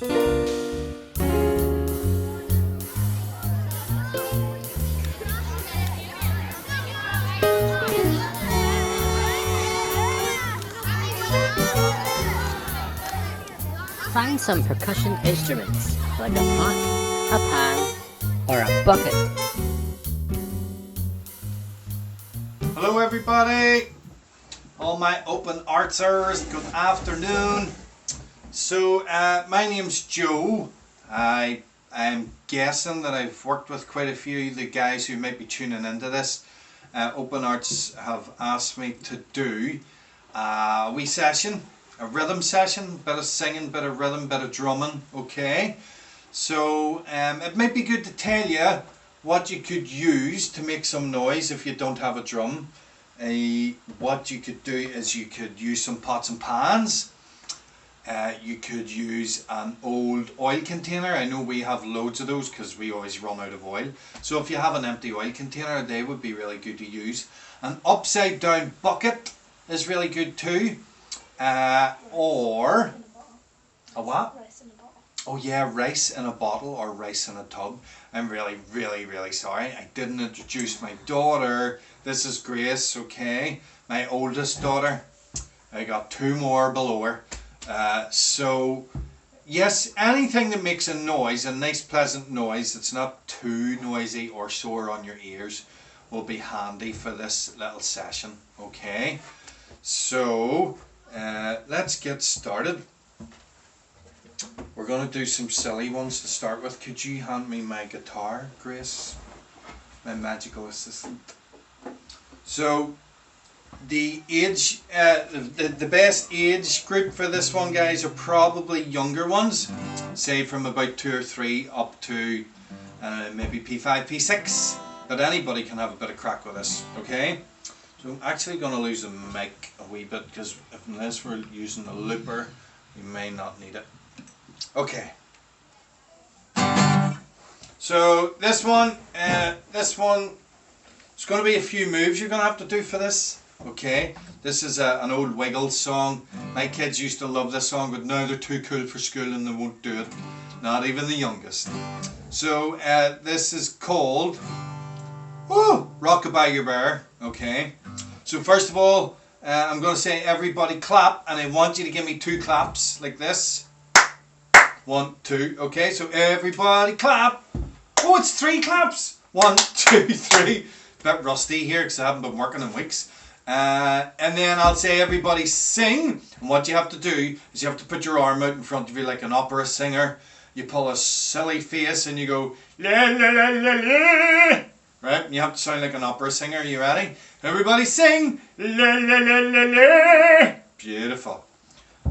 Find some percussion instruments, like a pot, a pan, or a bucket. Hello everybody, all my open artsers, good afternoon. So my name's Joe. I'm guessing that I've worked with quite a few of the guys who might be tuning into this. Open Arts have asked me to do a wee session, a rhythm session, bit of singing, bit of rhythm, bit of drumming, okay? So it might be good to tell you what you could use to make some noise if you don't have a drum. What you could do is you could use some pots and pans. You could use an old oil container. I know we have loads of those because we always run out of oil. So if you have an empty oil container, they would be really good to use. An upside down bucket is really good too. Or a what? Rice in a bottle. Oh yeah, rice in a bottle or rice in a tub. I'm really sorry. I didn't introduce my daughter. This is Grace, okay? My oldest daughter. I got two more below her. So yes, anything that makes a noise, a nice pleasant noise that's not too noisy or sore on your ears, will be handy for this little session, okay? So let's get started. We're going to do some silly ones to start with. Could you hand me my guitar, Grace? My magical assistant. So the age, the best age group for this one, guys, are probably younger ones, say from about 2 or 3 up to maybe P5, P6, but anybody can have a bit of crack with this, okay? So I'm actually going to lose the mic a wee bit because unless we're using a looper, we may not need it. Okay. So this one, it's going to be a few moves you're going to have to do for this. Okay, this is an old Wiggles song. My kids used to love this song, but now they're too cool for school and they won't do it. Not even the youngest. So this is called Rockabye Your Bear. Okay, so first of all, I'm going to say everybody clap, and I want you to give me 2 claps like this. 1, 2. Okay, so everybody clap. Oh, it's 3 claps. 1, 2, 3. Bit rusty here because I haven't been working in weeks. And then I'll say everybody sing, and what you have to do is you have to put your arm out in front of you like an opera singer. You pull a silly face and you go la la la la la, right? And you have to sound like an opera singer. Are you ready? Everybody sing la la la la la. Beautiful.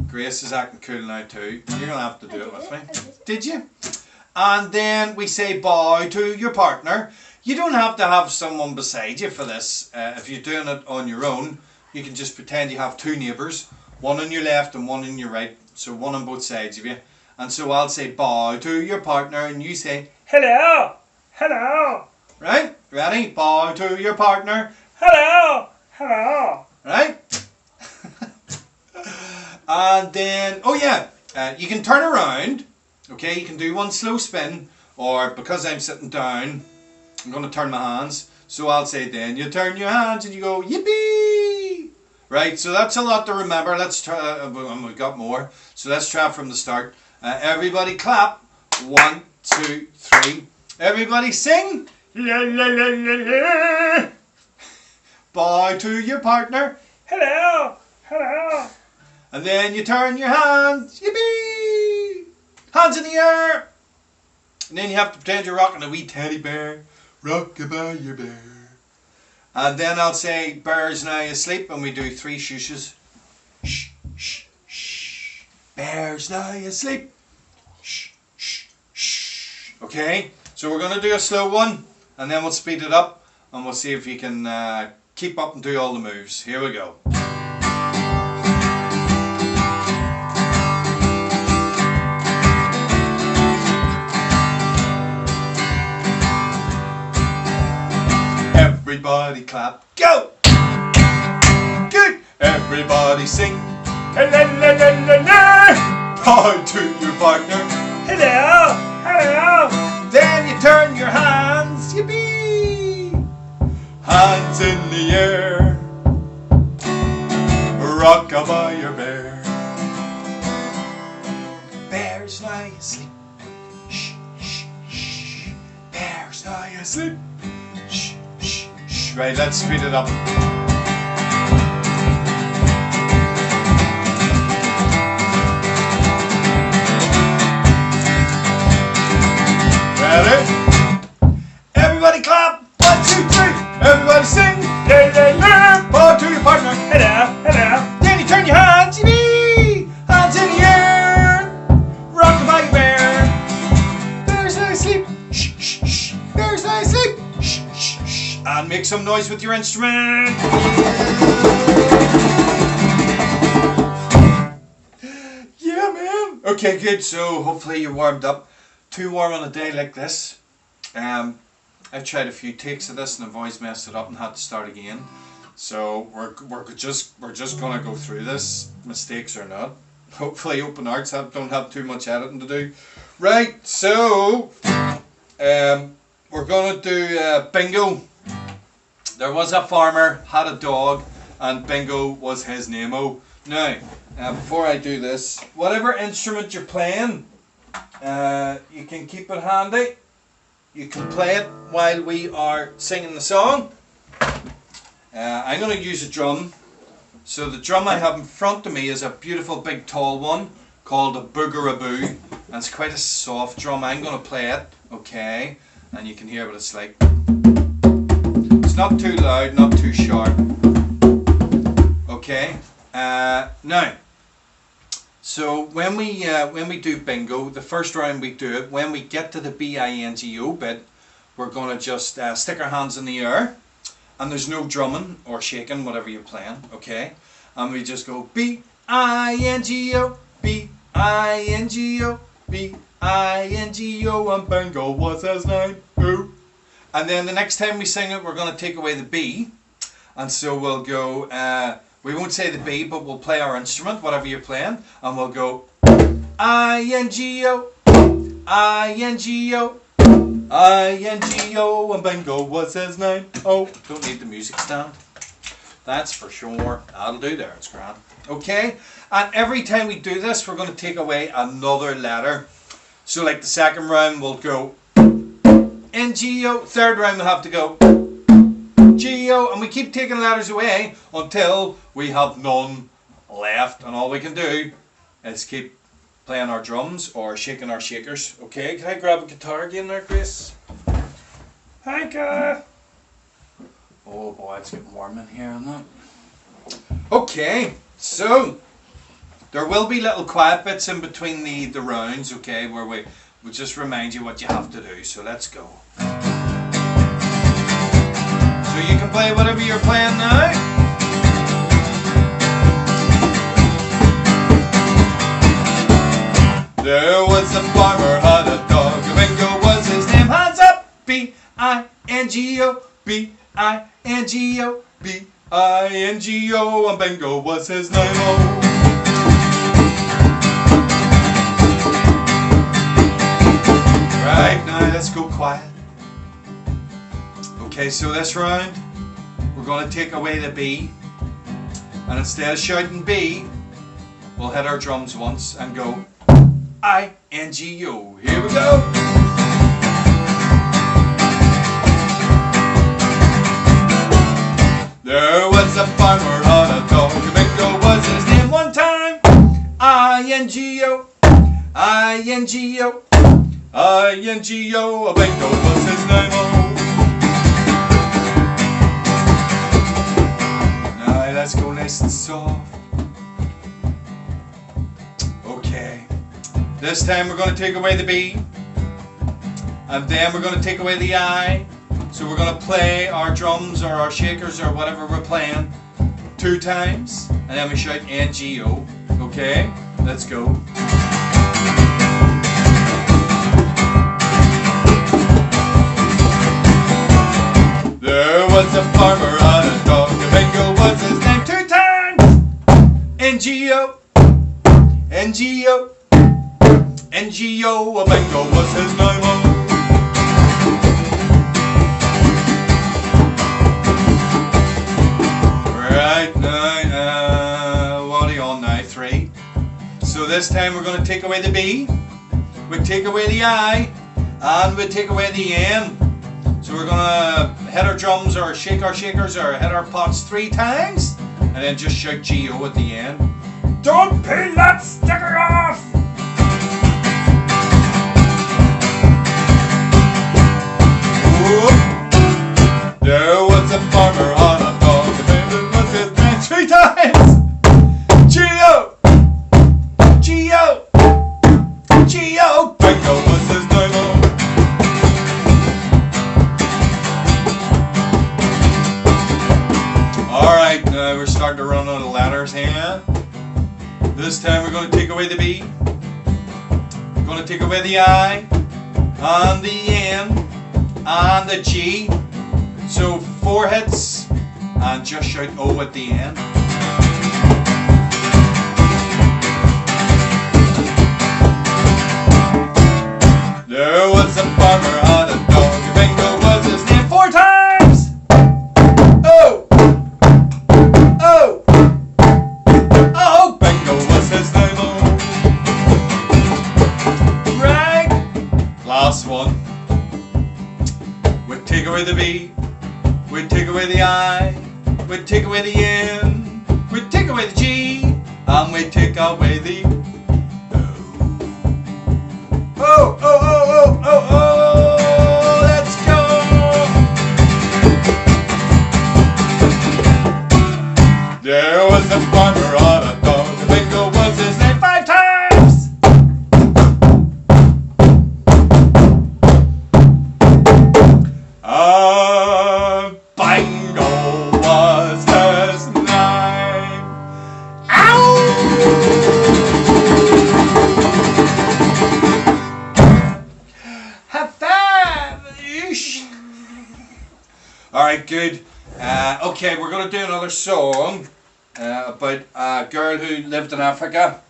Grace is acting cool now too. You're gonna have to do it with me. Did you? And then we say bow to your partner. You don't have to have someone beside you for this. If you're doing it on your own, you can just pretend you have 2 neighbours, one on your left and one on your right, so one on both sides of you. And so I'll say bow to your partner and you say hello, hello. Right? Ready? Bow to your partner. Hello, hello. Right? And then, oh yeah, you can turn around. Okay, you can do one slow spin, or because I'm sitting down, I'm going to turn my hands. So I'll say then you turn your hands and you go yippee. Right, so that's a lot to remember. Let's try, we've got more. So let's try from the start. Everybody clap. 1, 2, 3. Everybody sing. La la la la la. Bow to your partner. Hello, hello. And then you turn your hands. Yippee. Hands in the air. And then you have to pretend you're rocking a wee teddy bear. Rockabye your bear. And then I'll say bear's now asleep, and we do 3 shooshes. Shh, shh, shh. Bear's now asleep. Shh, shh, shh. Okay, so we're going to do a slow one, and then we'll speed it up, and we'll see if you can keep up and do all the moves. Here we go. Everybody clap, go! Good! Everybody sing, la la la la la. Bow to your partner. hello, hello. Then you turn your hands, yippee. Hands in the air, rock-a-bye your bear. Bear's now asleep. Shh, shh, shh. Bear's now asleep. Shh, shh, shh. Right, let's speed it up. Ready? Everybody clap. 1, 2, 3. Everybody sing. Lay, lay, lay. Bow to your partner. Hello, hello. Then you turn your hands. Yippee. Hands in the air. Rock-a-bye your bear. Bear's now asleep. Shh, shh, shh. Bear's now asleep. Shh, shh, shh. And make some noise with your instrument. Yeah, man. Okay, good. So hopefully you're warmed up. Too warm on a day like this. I've tried a few takes of this and I've always messed it up and had to start again. So we're just gonna go through this, mistakes or not. Hopefully open arts don't have too much editing to do. Right, so we're gonna do bingo. There was a farmer, had a dog, and bingo was his name-o. Now, before I do this, whatever instrument you're playing, you can keep it handy. You can play it while we are singing the song. I'm going to use a drum. So the drum I have in front of me is a beautiful big tall one called a boogaraboo. And it's quite a soft drum. I'm going to play it, okay? And you can hear what it's like. It's not too loud, not too sharp. Okay? Now, so when we do bingo, the first round we do it, when we get to the B-I-N-G-O bit, we're going to just stick our hands in the air, and there's no drumming or shaking, whatever you're playing, okay? And we just go B-I-N-G-O, B-I-N-G-O, B-I-N-G-O, and bingo, what's his name? Ooh. And then the next time we sing it, we're going to take away the B, and so we'll go... we won't say the B, but we'll play our instrument, whatever you're playing, and we'll go I-N-G-O, I-N-G-O, I-N-G-O, and bingo, what's his name? Oh, don't need the music stand. That's for sure. That'll do there, it's grand. Okay, and every time we do this, we're going to take away another letter. So like the second round, we'll go N-G-O, third round we'll have to go G-O, and we keep taking letters away until we have none left, and all we can do is keep playing our drums or shaking our shakers. Okay, can I grab a guitar again there, Grace? Thank you. Oh boy, it's getting warm in here, isn't it? Okay, so there will be little quiet bits in between the rounds, okay, where we'll just remind you what you have to do, so let's go. So you can play whatever you're playing now. There was a farmer, had a dog, bingo was his name. Hands up! B-I-N-G-O, B-I-N-G-O, B-I-N-G-O, and bingo was his name. Oh. Right, now let's go quiet. Okay, so this round, we're going to take away the B, and instead of shouting B, we'll hit our drums once and go I-N-G-O. Here we go. There was a farmer on a dog, bingo was his name. One time, I-N-G-O, I-N-G-O, I-N-G-O, a bingo was his name. Oh. Let's go nice and soft. Okay. This time we're going to take away the B. And then we're going to take away the I. So we're going to play our drums or our shakers or whatever we're playing 2 times. And then we shout N-G-O. Okay? Let's go. There was a farmer on a dog, the bingo was his name. 2 times! N-G-O, N-G-O, N-G-O, G-O, a bingo was his name. Right now, what are you on now? 3. So this time we're going to take away the B, we take away the I, and we take away the N. So we're going to hit our drums or shake our shakers or hit our pots 3 times, and then just shout G-O at the end. Don't peel that sticker off! Whoop. There was a farmer on a dog, and it was his name 3 times! G-O! G-O! G-O! Bingo was his name. Alright, now we're starting to run out of letters here. This time we're going to take away the B. We're going to take away the I, and the N, and the G. So 4 hits, and just shout O at the end. There was a farmer on a dog, bingo was his name 4 times! Oh! Oh! Oh! Bingo was his name, oh! Right! Last one. We'd take away the B, we'd take away the I, we'd take away the N, we'd take away the G, and we'd take away the O. Oh, oh, oh, oh, oh, oh, let's go! There was a farmer on a dog, bingo was his name 5 times! Bingo was his name. Ow! Alright, good. Okay, we're going to do another song about a girl who lived in Africa.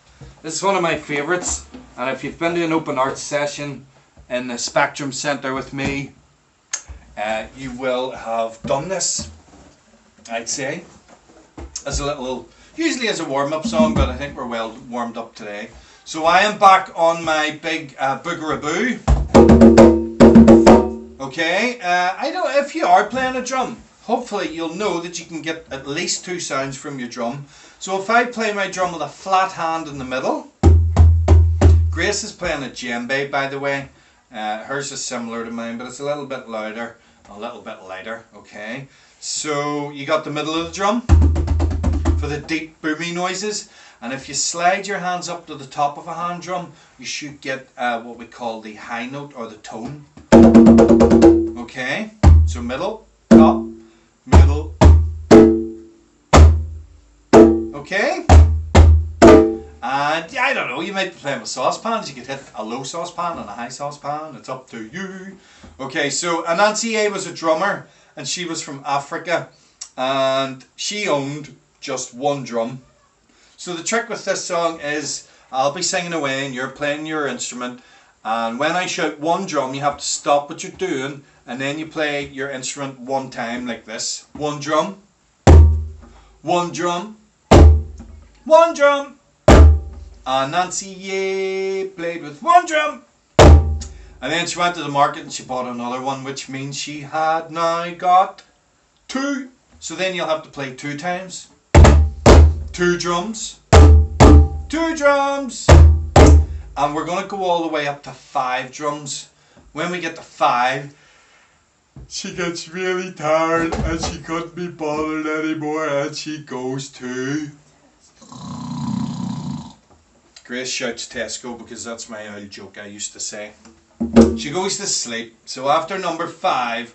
This is one of my favourites, and if you've been to an open arts session in the Spectrum Centre with me, you will have done this, I'd say, as a little, usually as a warm-up song, but I think we're well warmed up today. So I am back on my big boogaraboo. Okay, I don't. If you are playing a drum, hopefully you'll know that you can get at least 2 sounds from your drum. So if I play my drum with a flat hand in the middle, Grace is playing a djembe, by the way. Hers is similar to mine, but it's a little bit louder, a little bit lighter. Okay, so you got the middle of the drum for the deep boomy noises, and if you slide your hands up to the top of a hand drum, you should get what we call the high note or the tone. Okay, so middle, top, middle. Okay, and I don't know, you might be playing with saucepans. You could hit a low saucepan and a high saucepan. It's up to you. Okay, so Anansi A was a drummer, and she was from Africa, and she owned just 1 drum. So the trick with this song is I'll be singing away and you're playing your instrument, and when I shout 1 drum, you have to stop what you're doing, and then you play your instrument 1 time like this. 1 drum, 1 drum, 1 drum. And Nancy Ye played with 1 drum. And then she went to the market and she bought another one, which means she had now got 2. So then you'll have to play 2 times. 2 drums, 2 drums. And we're going to go all the way up to 5 drums. When we get to 5, she gets really tired and she couldn't be bothered anymore, and she goes to... Grace shouts Tesco because that's my old joke I used to say. She goes to sleep. So after number 5,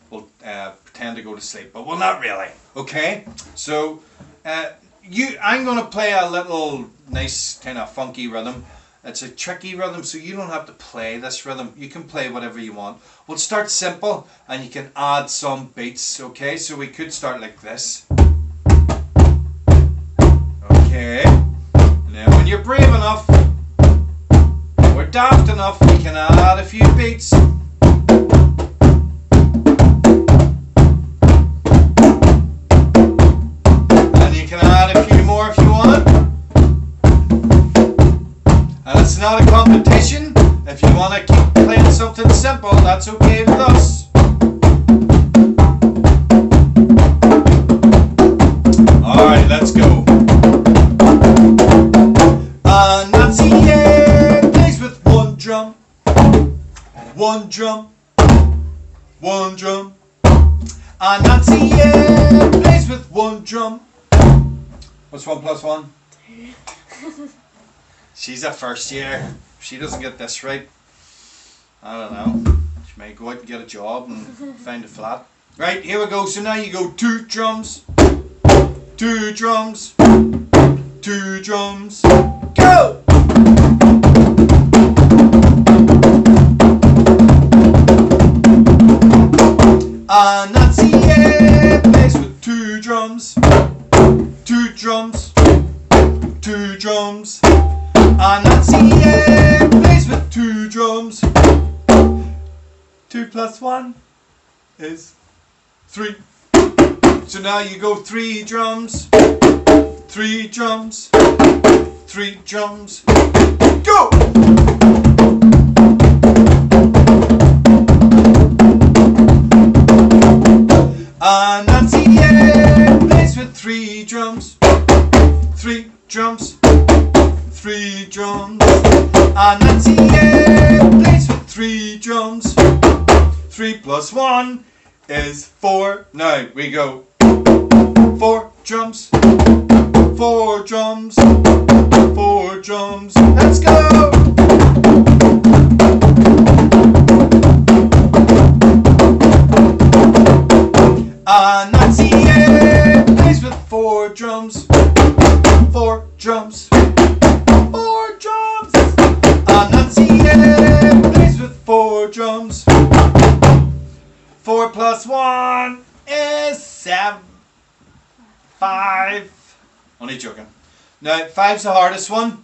we'll pretend to go to sleep, but well, not really. Okay, so I'm going to play a little nice kind of funky rhythm. It's a tricky rhythm, so you don't have to play this rhythm. You can play whatever you want. We'll start simple and you can add some beats. Okay, so we could start like this. Okay, now when you're brave enough, what daft enough, we can add a few beats. And you can add a few more if you want. And it's not a competition. If you want to keep playing something simple, that's okay with us. Alright, let's go. A Nazi plays with one drum. One drum. One drum. A Nazi plays with one drum. What's 1 plus 1? She's a first year. If she doesn't get this right, I don't know. She may go out and get a job and find a flat. Right, here we go. So now you go 2 drums. 2 drums. 2 drums. Go! A Nazi plays with 2 drums. 2 drums. 2 drums. A Nazi plays with 2 drums. 2 plus 1 is 3. So now you go 3 drums. 3 drums. 3 drums. Go! A Nazi plays with 3 drums. 3 drums. 3 drums. A Nazi plays with 3 drums. 3 plus 1 is 4. Now we go 4 drums. 4 drums. 4 drums. Let's go! A Nazi plays with 4 drums. 4 drums. 4 drums. A Nazi plays with 4 drums. 4 plus 1 is 7. 5. Only joking. Now 5's the hardest one.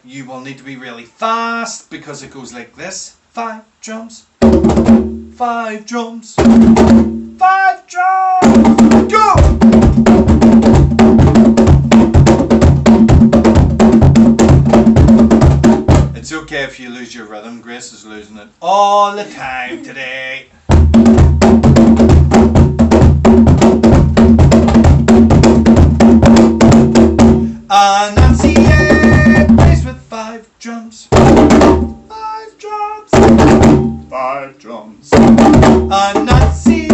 You will need to be really fast because it goes like this. 5 drums. 5 drums. 5 drums. Go! It's okay if you lose your rhythm. Grace is losing it all the time today. A Nazi plays with 5 drums. 5 drums. 5 drums. A Nazi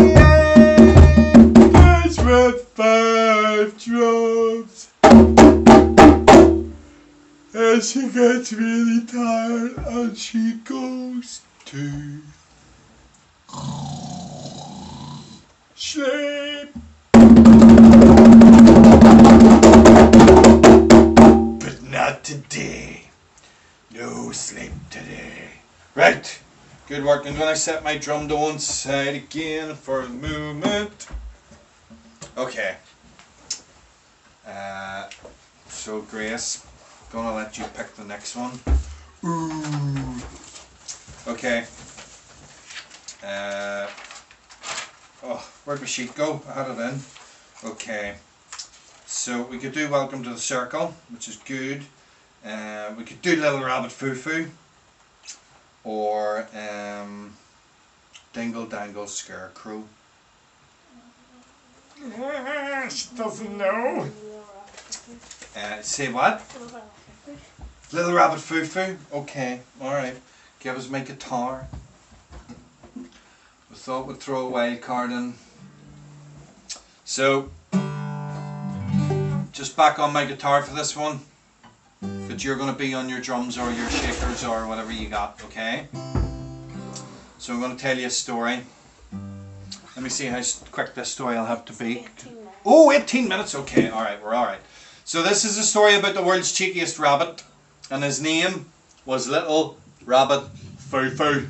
plays with 5 drums. And she gets really tired and she goes to sleep. But not today. No sleep today. Right. Good work. I'm going to set my drum to one side again for a movement. Okay. So Grace, gonna let you pick the next one. Ooh. Okay. Oh, where'd my sheet go? I had it in. Okay. So we could do Welcome to the Circle, which is good. We could do Little Rabbit Foo Foo. Or Dingle Dangle Scarecrow. She doesn't know. Say what? Little Rabbit Foo Foo. Okay, alright. Give us my guitar. We thought we'd throw a wild card in. So, just back on my guitar for this one. But you're going to be on your drums or your shakers or whatever you got, okay? So I'm going to tell you a story. Let me see how quick this story will have to be. 18 minutes. Oh, 18 minutes, okay, alright, we're alright. So this is a story about the world's cheekiest rabbit, and his name was Little Rabbit Foo Foo.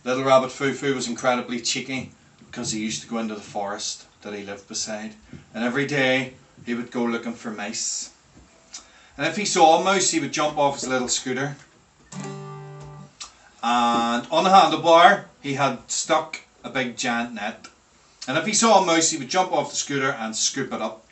Little Rabbit Foo Foo was incredibly cheeky because he used to go into the forest that he lived beside, and every day he would go looking for mice. And if he saw a mouse, he would jump off his little scooter and on the handlebar he had stuck a big giant net. And if he saw a mouse, he would jump off the scooter and scoop it up.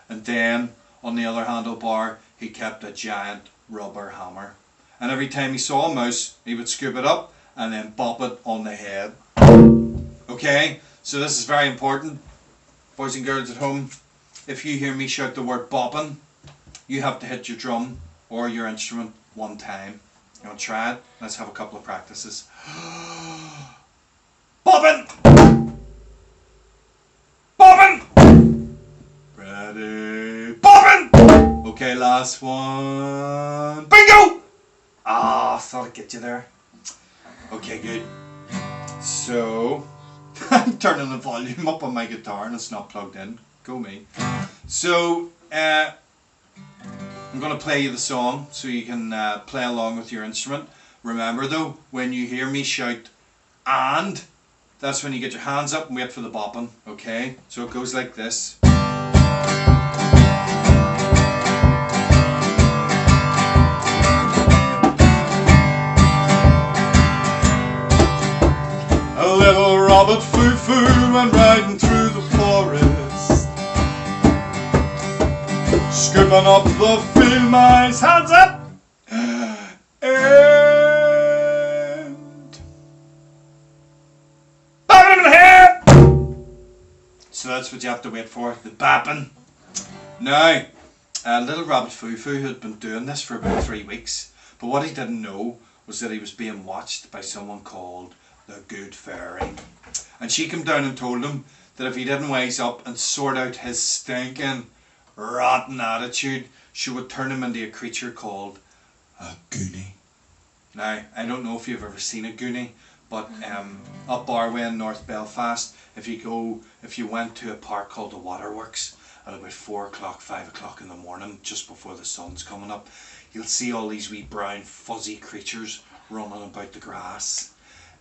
And then on the other handlebar he kept a giant rubber hammer. And every time he saw a mouse, he would scoop it up and then bop it on the head. Okay, so this is very important. Boys and girls at home, if you hear me shout the word bopping, you have to hit your drum or your instrument one time. You want to try it? Let's have a couple of practices. Bopping! Bopping! Ready? Bopping! Okay, last one. Bingo! Ah, thought I'd get you there. Okay, good. So, I'm turning the volume up on my guitar and it's not plugged in. Go me. So, I'm going to play you the song so you can play along with your instrument. Remember though, when you hear me shout and, that's when you get your hands up and wait for the bopping. Okay? So it goes like this. A little Robert Foo-Foo went riding through the forest, scooping up the field mice, hands up, and bopping him in the head. So that's what you have to wait for, the bopping. Now, little Robert Foo-Foo had been doing this for about 3 weeks, but what he didn't know was that he was being watched by someone called the Good Fairy. And she came down and told him that if he didn't wise up and sort out his stinking, rotten attitude, she would turn him into a creature called a goonie. Now, I don't know if you've ever seen a goonie, but up our way in North Belfast, if you went to a park called the Waterworks at about 4 o'clock, 5 o'clock in the morning, just before the sun's coming up, you'll see all these wee brown fuzzy creatures running about the grass.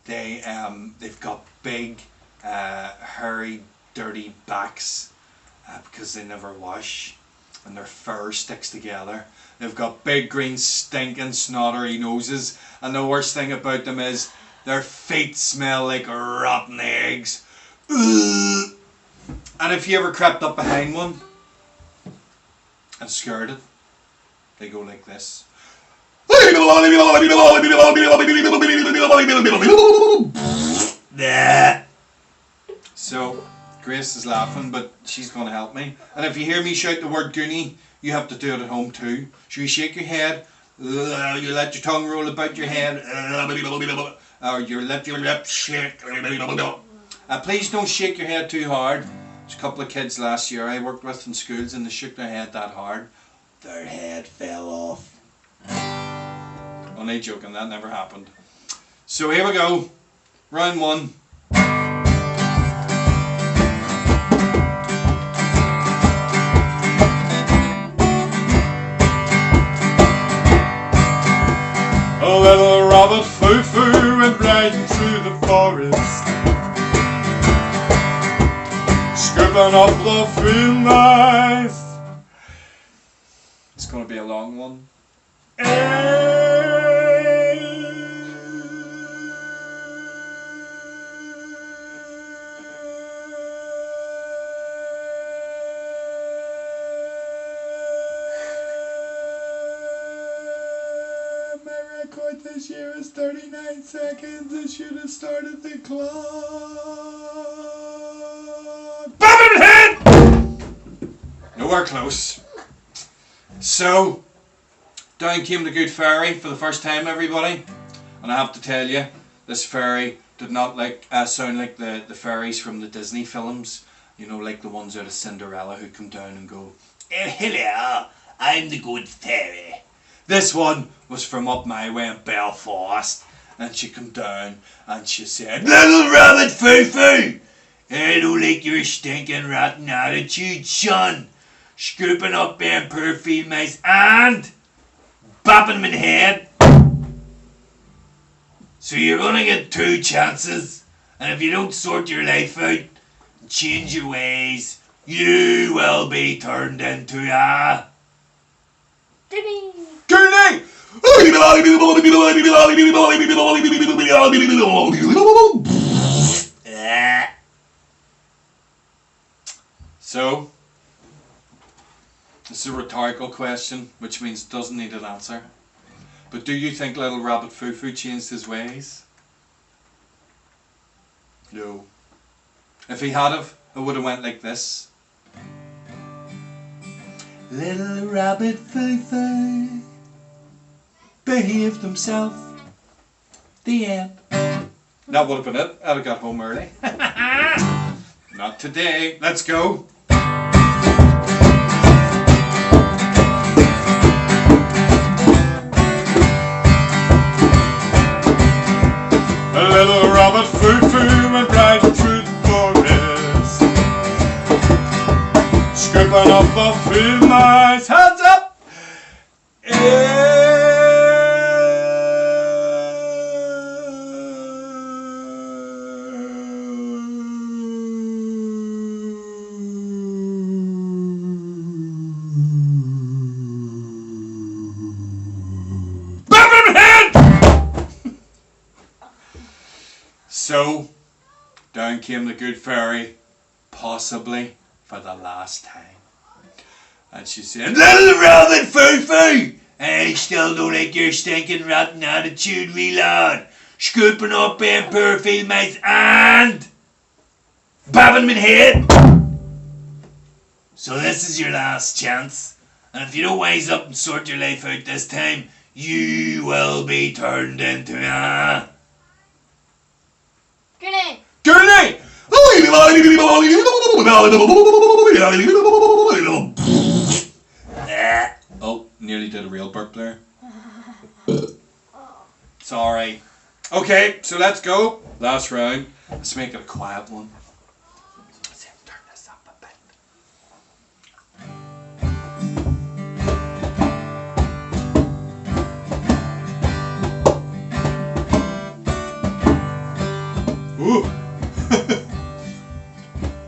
They've got big, hairy, dirty backs because they never wash, and their fur sticks together. They've got big, green, stinking, snottery noses, and the worst thing about them is their feet smell like rotten eggs. Ugh. And if you ever crept up behind one and scared it, they go like this. So, Grace is laughing, but she's going to help me. And if you hear me shout the word goonie, you have to do it at home too. So you shake your head, you let your tongue roll about your head, or you let your lips shake. Please don't shake your head too hard. There's a couple of kids last year I worked with in schools and they shook their head that hard, their head fell off. Only joking, that never happened. So here we go. Round one. A little Robert Foo-Foo went riding through the forest, scooping up the field mice. It's going to be a long one. This year is 39 seconds. I should have started the clock. Bobbin' head! Nowhere close. So, down came the Good Fairy for the first time, everybody. And I have to tell you, this fairy did not sound like the fairies from the Disney films. You know, like the ones out of Cinderella who come down and go, "Oh, hello, I'm the Good Fairy." This one was from up my way in Belfast, and she come down and she said, "Little Robert Foo-Foo, I don't like your stinking rotten attitude, son. Scooping up them poor field mice and bopping them in the head. So you're gonna get 2 chances, and if you don't sort your life out and change your ways, you will be turned into a goonie. So, this is a rhetorical question, which means it doesn't need an answer. But do you think little rabbit Foo-Foo changed his ways? No. If he had have, it would have went like this. Little rabbit Foo-Foo behaved himself. The end. That would have been it. I'd have got home early. Not today. Let's go. A little rabbit Foo-Foo went riding through the forest, scooping up the field mice. Hands up! So, down came the good fairy, possibly for the last time. And she said, Little rabbit Foo-Foo, I still don't like your stinking rotten attitude, wee lad. Scooping up them poor field mice and bobbing them in head. So this is your last chance. And if you don't wise up and sort your life out this time, you will be turned into a... Grenade! Gurney! Oh, nearly did a real burp there. Sorry. Okay, so let's go. Last round. Let's make it a quiet one. Let's turn this up a bit. Ooh.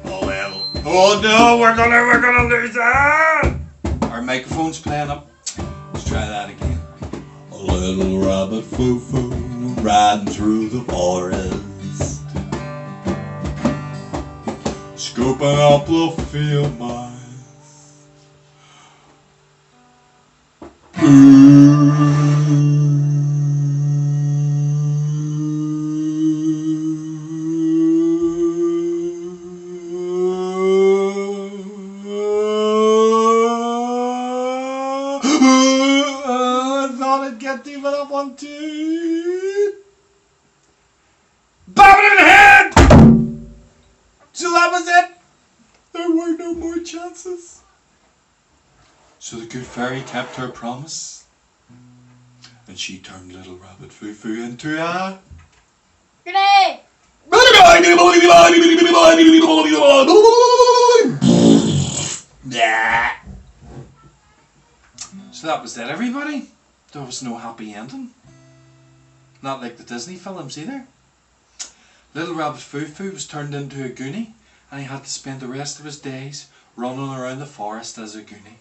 Oh well. Oh no, we're gonna lose that. Our microphone's playing up. Let's try that again. A little rabbit Foo-Foo riding through the forest, scooping up the field mice. I thought I'd get to, but I want to. Bob it in the head! So that was it. There were no more chances. So the good fairy kept her promise, and she turned little rabbit Foo-Foo into a... Grenade! So that was it, everybody. There was no happy ending. Not like the Disney films either. Little rabbit Foo-Foo was turned into a goonie, and he had to spend the rest of his days running around the forest as a goonie.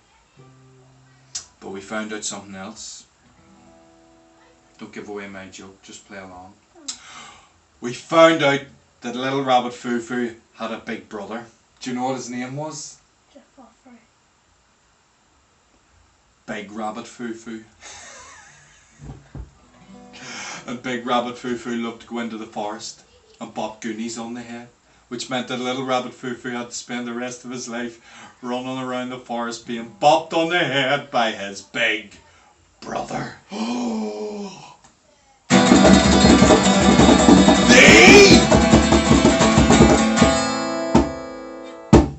But we found out something else. Don't give away my joke, just play along. We found out that little rabbit Foo-Foo had a big brother. Do you know what his name was? Big Rabbit Foo-Foo. And Big Rabbit Foo-Foo loved to go into the forest and bop goonies on the head, which meant that little rabbit Foo-Foo had to spend the rest of his life running around the forest being bopped on the head by his big brother. The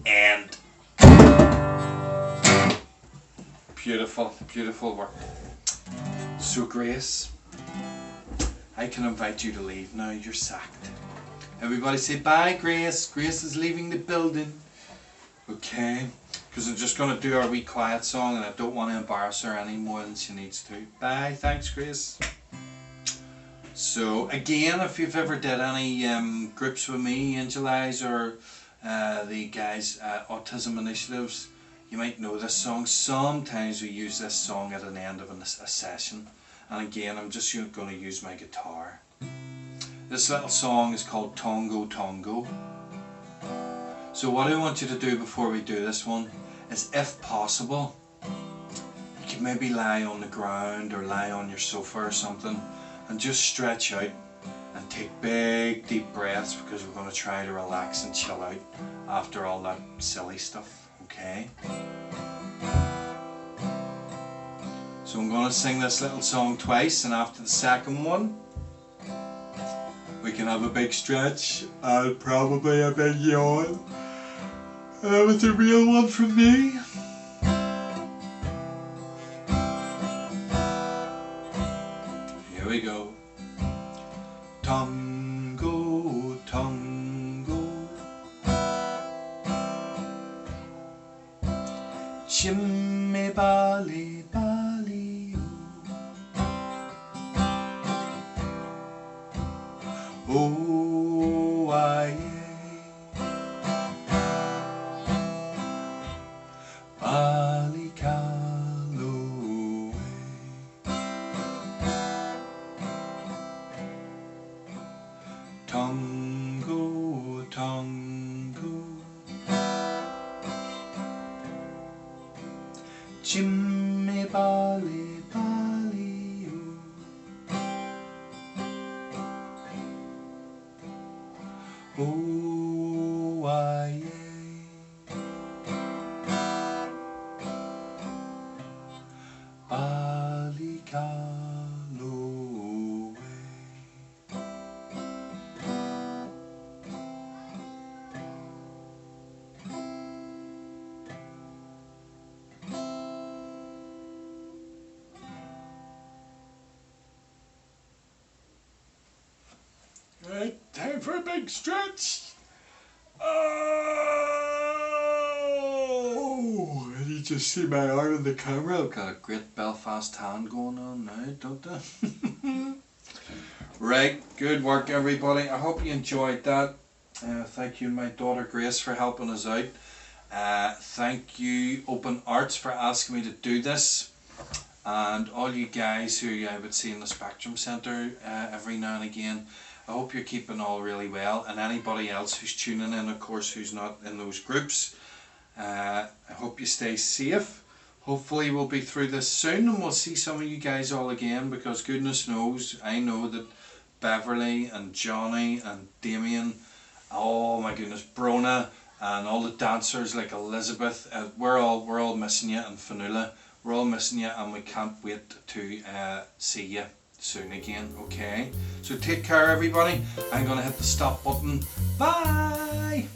end. Beautiful, beautiful work. So Grace, I can invite you to leave now. You're sacked. Everybody say bye, Grace. Grace is leaving the building. Okay, because I'm just going to do our wee quiet song and I don't want to embarrass her any more than she needs to. Bye, thanks Grace. So again, if you've ever did any groups with me, Angel Eyes, or the guys at Autism Initiatives, you might know this song. Sometimes we use this song at an end of a session. And again, I'm just going to use my guitar. This little song is called Tongo Tongo. So what I want you to do before we do this one is, if possible, you can maybe lie on the ground or lie on your sofa or something and just stretch out and take big deep breaths, because we're going to try to relax and chill out after all that silly stuff, okay? So I'm going to sing this little song twice, and after the second one we can have a big stretch and probably a big yawn. That was a real one from me. Here we go. Tongo, tongo, shimmy bali bali oh aye, bali Calloway. Tongo, tongo, Jimmy bali bali oh aye, bali Calloway. Right, time for a big stretch. Oh, and you just see my arm in the camera. I've got a great Belfast tan going on now, don't I? Right, good work everybody. I hope you enjoyed that. Thank you my daughter Grace for helping us out. Thank you Open Arts for asking me to do this. And all you guys who I would see in the Spectrum Centre every now and again. I hope you're keeping all really well, and anybody else who's tuning in, of course, who's not in those groups, I hope you stay safe. Hopefully we'll be through this soon and we'll see some of you guys all again, because goodness knows, I know that Beverly and Johnny and Damien, oh my goodness, Brona, and all the dancers like Elizabeth, we're all missing you, and Fanula, we're all missing you, and we can't wait to see you soon again, okay? So take care everybody. I'm gonna hit the stop button. Bye!